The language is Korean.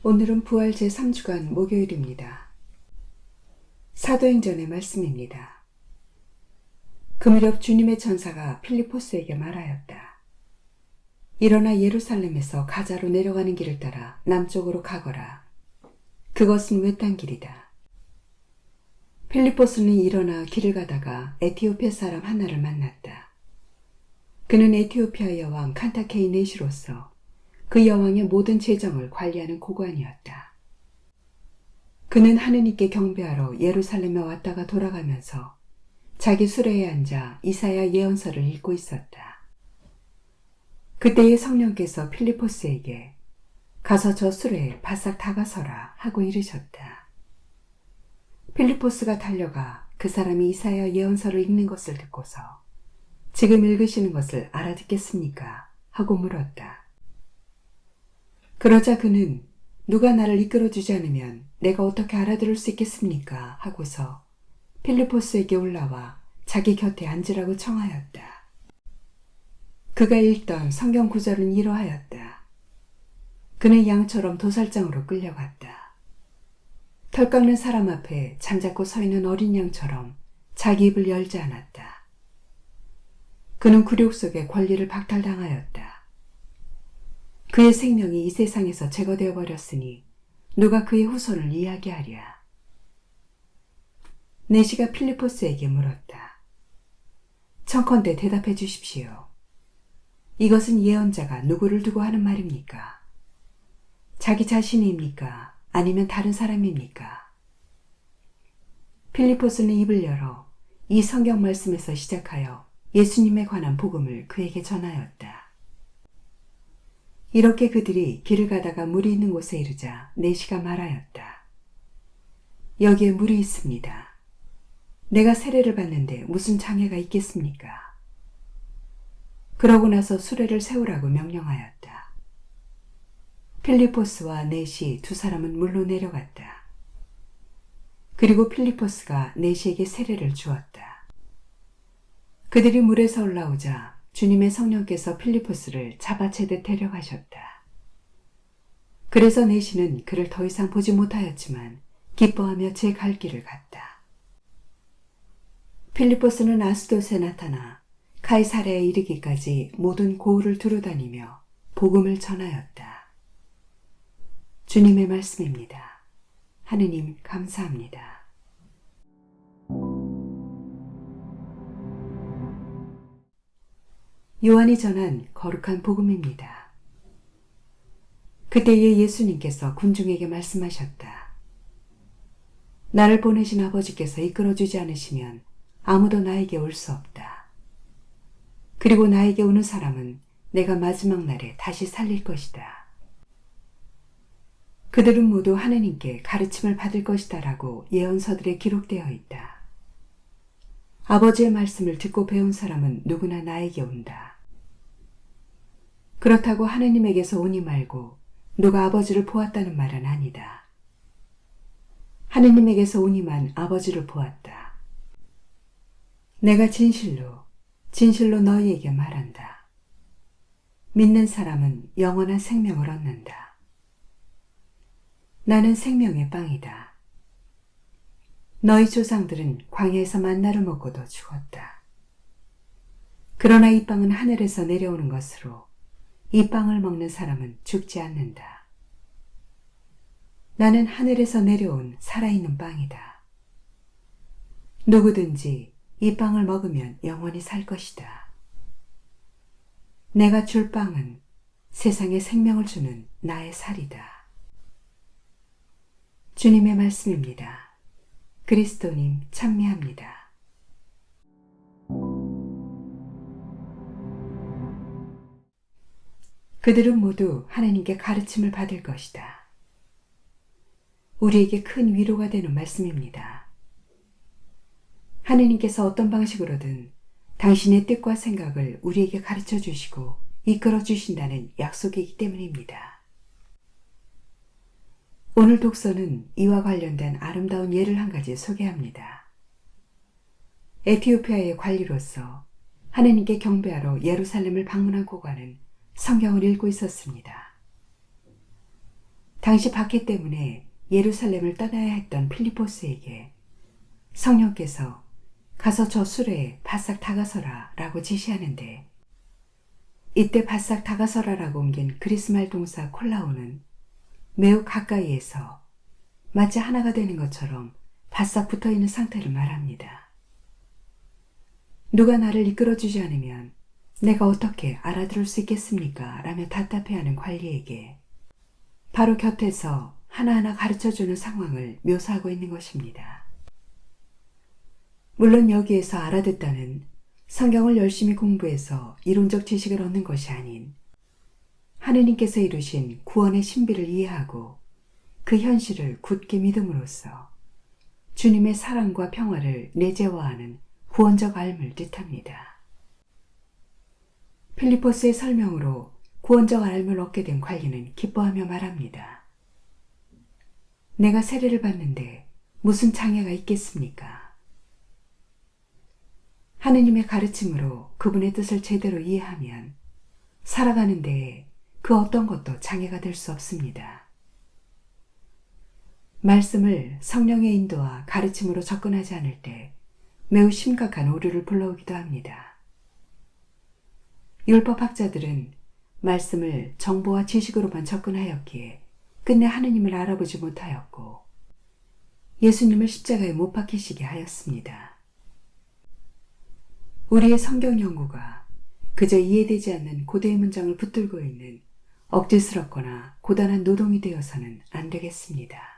오늘은 부활 제3주간 목요일입니다. 사도행전의 말씀입니다. 그 무렵 주님의 천사가 필리포스에게 말하였다. 일어나 예루살렘에서 가자로 내려가는 길을 따라 남쪽으로 가거라. 그것은 외딴 길이다. 필리포스는 일어나 길을 가다가 에티오피아 사람 하나를 만났다. 그는 에티오피아 여왕 칸타케이 네시로서 그 여왕의 모든 재정을 관리하는 고관이었다. 그는 하느님께 경배하러 예루살렘에 왔다가 돌아가면서 자기 수레에 앉아 이사야 예언서를 읽고 있었다. 그때에 성령께서 필리포스에게 가서 저 수레에 바싹 다가서라 하고 이르셨다. 필리포스가 달려가 그 사람이 이사야 예언서를 읽는 것을 듣고서 지금 읽으시는 것을 알아듣겠습니까? 하고 물었다. 그러자 그는 누가 나를 이끌어주지 않으면 내가 어떻게 알아들을 수 있겠습니까? 하고서 필리포스에게 올라와 자기 곁에 앉으라고 청하였다. 그가 읽던 성경 구절은 이러하였다. 그는 양처럼 도살장으로 끌려갔다. 털 깎는 사람 앞에 잠자코 서 있는 어린 양처럼 자기 입을 열지 않았다. 그는 굴욕 속에 권리를 박탈당하였다. 그의 생명이 이 세상에서 제거되어 버렸으니 누가 그의 후손을 이야기하랴. 네시가 필리포스에게 물었다. 청컨대 대답해 주십시오. 이것은 예언자가 누구를 두고 하는 말입니까? 자기 자신입니까? 아니면 다른 사람입니까? 필리포스는 입을 열어 이 성경 말씀에서 시작하여 예수님에 관한 복음을 그에게 전하였다. 이렇게 그들이 길을 가다가 물이 있는 곳에 이르자 네시가 말하였다. 여기에 물이 있습니다. 내가 세례를 받는데 무슨 장애가 있겠습니까? 그러고 나서 수레를 세우라고 명령하였다. 필리포스와 네시 두 사람은 물로 내려갔다. 그리고 필리포스가 네시에게 세례를 주었다. 그들이 물에서 올라오자 주님의 성령께서 필리포스를 잡아채듯 데려가셨다. 그래서 네시는 그를 더 이상 보지 못하였지만 기뻐하며 제 갈 길을 갔다. 필리포스는 아스돗에 나타나 카이사랴에 이르기까지 모든 고을을 두루다니며 복음을 전하였다. 주님의 말씀입니다. 하느님 감사합니다. 요한이 전한 거룩한 복음입니다. 그때에 예수님께서 군중에게 말씀하셨다. 나를 보내신 아버지께서 이끌어주지 않으시면 아무도 나에게 올 수 없다. 그리고 나에게 오는 사람은 내가 마지막 날에 다시 살릴 것이다. 그들은 모두 하느님께 가르침을 받을 것이다 라고 예언서들에 기록되어 있다. 아버지의 말씀을 듣고 배운 사람은 누구나 나에게 온다. 그렇다고 하느님에게서 오니 말고 누가 아버지를 보았다는 말은 아니다. 하느님에게서 오니만 아버지를 보았다. 내가 진실로 너희에게 말한다. 믿는 사람은 영원한 생명을 얻는다. 나는 생명의 빵이다. 너희 조상들은 광야에서 만나를 먹고도 죽었다. 그러나 이 빵은 하늘에서 내려오는 것으로 이 빵을 먹는 사람은 죽지 않는다. 나는 하늘에서 내려온 살아있는 빵이다. 누구든지 이 빵을 먹으면 영원히 살 것이다. 내가 줄 빵은 세상에 생명을 주는 나의 살이다. 주님의 말씀입니다. 그리스도님 찬미합니다. 그들은 모두 하나님께 가르침을 받을 것이다. 우리에게 큰 위로가 되는 말씀입니다. 하느님께서 어떤 방식으로든 당신의 뜻과 생각을 우리에게 가르쳐 주시고 이끌어 주신다는 약속이기 때문입니다. 오늘 독서는 이와 관련된 아름다운 예를 한 가지 소개합니다. 에티오피아의 관리로서 하느님께 경배하러 예루살렘을 방문한 고관은 성경을 읽고 있었습니다. 당시 박해 때문에 예루살렘을 떠나야 했던 필리포스에게 성령께서 가서 저 수레에 바싹 다가서라 라고 지시하는데, 이때 바싹 다가서라라고 옮긴 그리스말 동사 콜라오는 매우 가까이에서 마치 하나가 되는 것처럼 바싹 붙어있는 상태를 말합니다. 누가 나를 이끌어주지 않으면 내가 어떻게 알아들을 수 있겠습니까? 라며 답답해하는 관리에게 바로 곁에서 하나하나 가르쳐주는 상황을 묘사하고 있는 것입니다. 물론 여기에서 알아듣다는 성경을 열심히 공부해서 이론적 지식을 얻는 것이 아닌 하느님께서 이루신 구원의 신비를 이해하고 그 현실을 굳게 믿음으로써 주님의 사랑과 평화를 내재화하는 구원적 알을 뜻합니다. 필리포스의 설명으로 구원적 알을 얻게 된 관리는 기뻐하며 말합니다. 내가 세례를 받는데 무슨 장애가 있겠습니까? 하느님의 가르침으로 그분의 뜻을 제대로 이해하면 살아가는 데에 그 어떤 것도 장애가 될 수 없습니다. 말씀을 성령의 인도와 가르침으로 접근하지 않을 때 매우 심각한 오류를 불러오기도 합니다. 율법학자들은 말씀을 정보와 지식으로만 접근하였기에 끝내 하느님을 알아보지 못하였고 예수님을 십자가에 못 박히시게 하였습니다. 우리의 성경 연구가 그저 이해되지 않는 고대의 문장을 붙들고 있는 억지스럽거나 고단한 노동이 되어서는 안 되겠습니다.